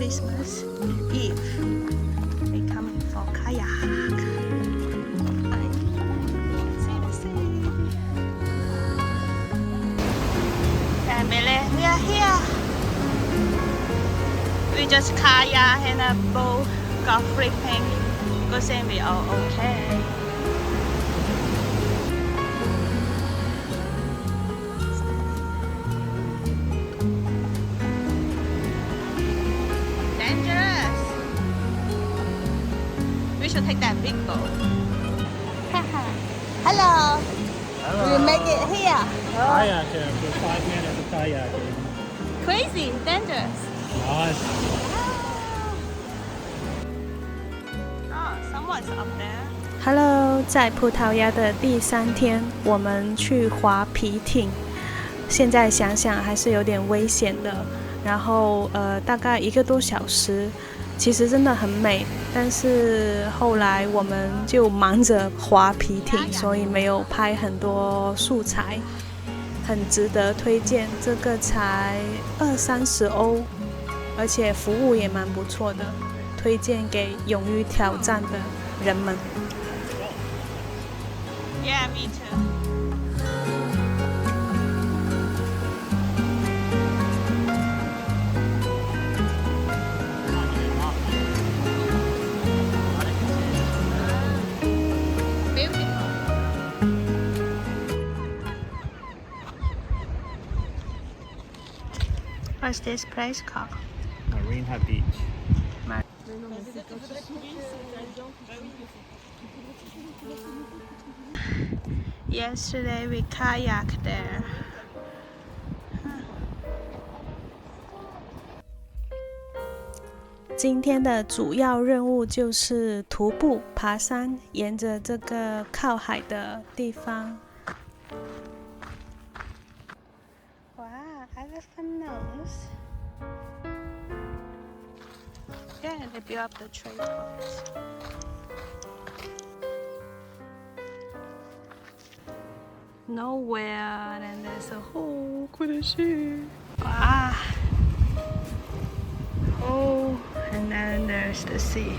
Christmas Eve. We're coming for kayak. See the sea. Family, we are here. We just kayak and a boat got flipping. Good thing we all okay. Dangerous. We should take that big boat. Hello. We make it here. Kayaking for 5 minutes of kayaking. Crazy, dangerous. Nice. Oh, someone's up there. Hello， 在葡萄牙的第3天，我们去划皮艇。现在想想还是有点危险的。然后大概1个多小时，其实真的很美。但是后来我们就忙着划皮艇，所以没有拍很多素材。很值得推荐，这个才20-30欧，而且服务也蛮不错的，推荐给勇于挑战的人们。Yeah, me too. What's this place called? Marina Beach. Yesterday we kayaked there. 今天的主要任务就是徒步爬山，沿着这个靠海的地方。Wow, elephant nose. Yeah, they built up the tree tops. Nowhere, and there's a hole. Couldn't see. Wow. Oh, and then there's the sea.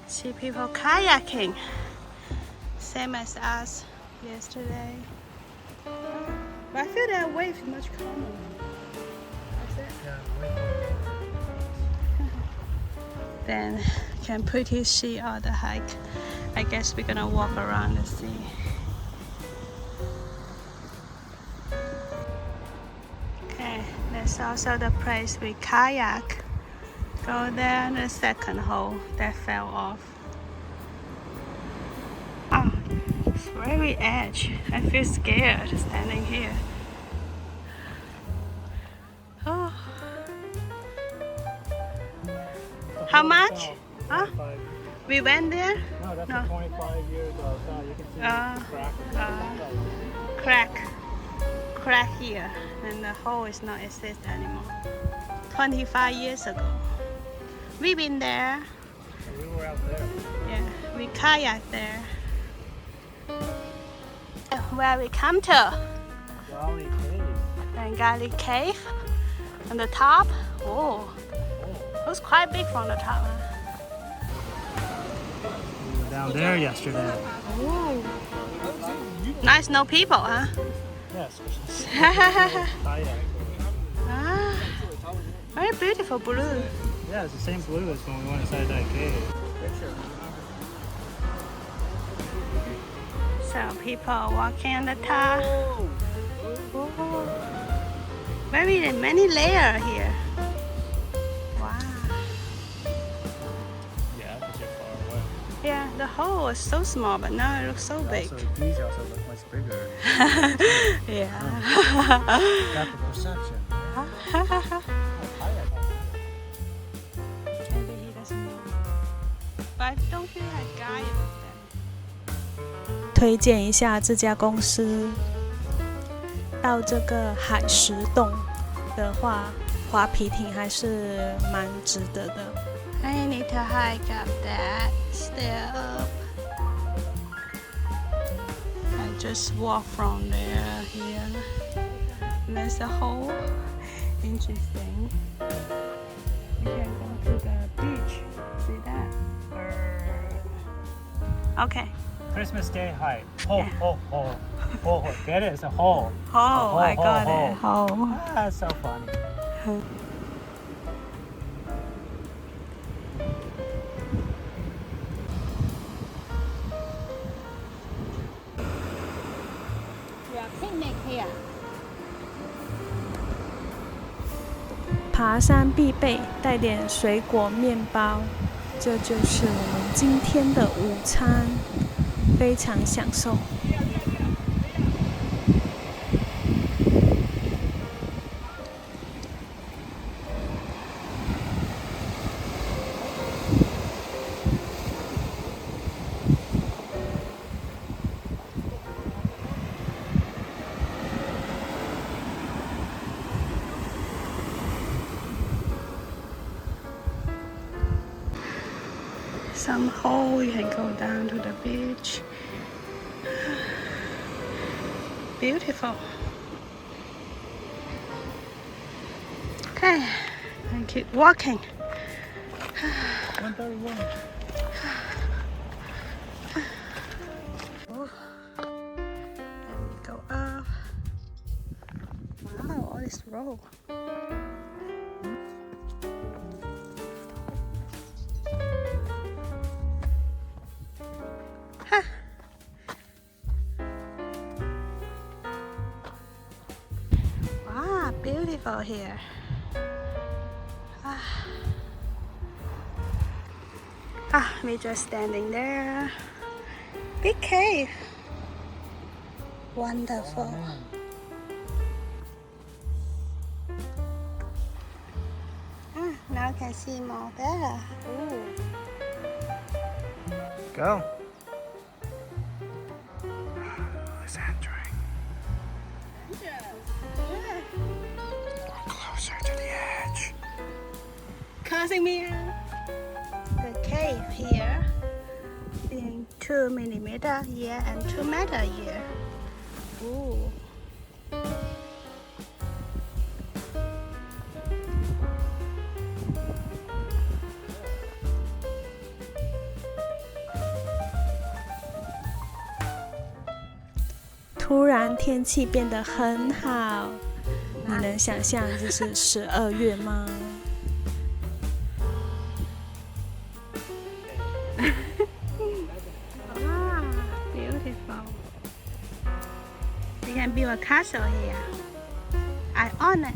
See people kayaking, same as us yesterday. But I feel that wave is much calmer. That's it. Then can pretty see all the hike. I guess we're gonna walk around the sea. Okay, that's also the place we kayak. Go there, the second hole that fell off. Oh, it's very edge. I feel scared standing here. Oh. How much? Huh? We went there? No, that's No. 25 years old. So you can see the Crack here, and the hole is not exist anymore. 25 years ago. We've been there. We were out there. Yeah, we kayaked there. Where we come to? Golly Cave. Benagil Cave on the top. Oh, it was quite big from the top. We were down there yesterday. Ooh. Nice, no people, huh? Yes. Ah, Kayak. very beautiful blue. Yeah, it's the same blue as when we went inside that cave. So people are walking on the top. Ooh. Very many layers here. Wow. Yeah, because you're far away. Yeah, the hole was so small, but now it looks so big. Also, these also look much bigger. Yeah. Depth of perception. Maybe he doesn't know. But I don't feel like guy with them. 推荐一下这家公司。到这个海蚀洞的话，划皮艇还是蛮值得的。I need to hike up that stair up. I just walk from there here. There's a hole. Interesting. We can go to the beach. See that? Okay. Christmas Day hike. Ho, ho, ho. Ho, ho. Get it? It's a ho. Oh, I got ho. it. Oh. Ah, that's so funny. We are picnic here. 爬山必备，带点水果面包，这就是我们今天的午餐，非常享受。Some hole you can go down to the beach. Beautiful. Okay, and keep walking. 131. Oh. And go up. Wow, all this road. Wow, beautiful here. We're just standing there. Big cave. Wonderful. Now I can see more there. Ooh. Go. It's entering. We're closer to the edge. Causing me the cave here in 2 millimeter here and 2 meter here. Ooh. 突然天气变得很好，你能想象这是12月吗？Beautiful. You can build a castle here. I own it.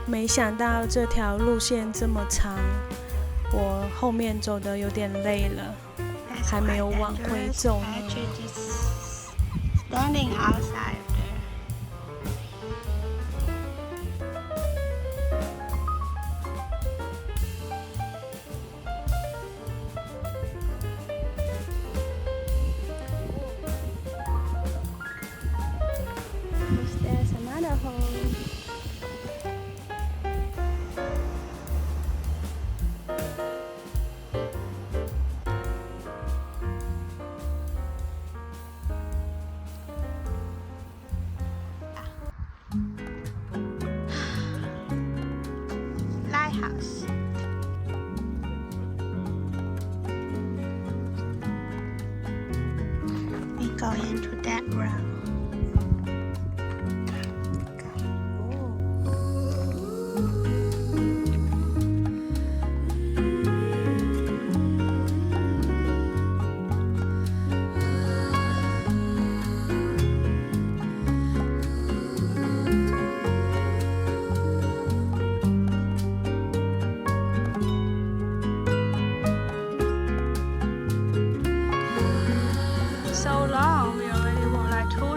没想到这条路线这么长，我后面走的有点累了，还没有往回走呢。 Standing outside there. There's another hole. Lighthouse. We go into that room. So long, we already walked like 2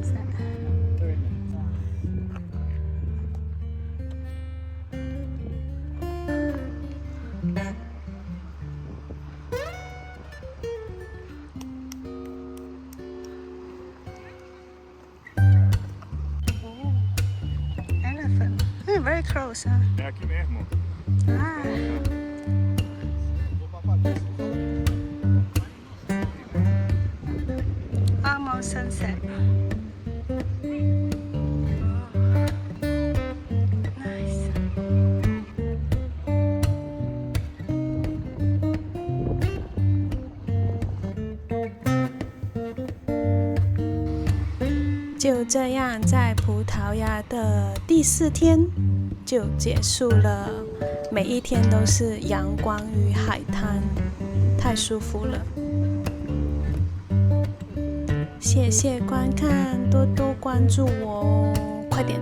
sunset. Elephant. Oh, very close, huh? É aqui mesmo. Ah. Almost sunset. Nice. 就这样，在葡萄牙的第4天就结束了。每一天都是阳光与海滩，太舒服了。谢谢观看，多多关注我哦，快点！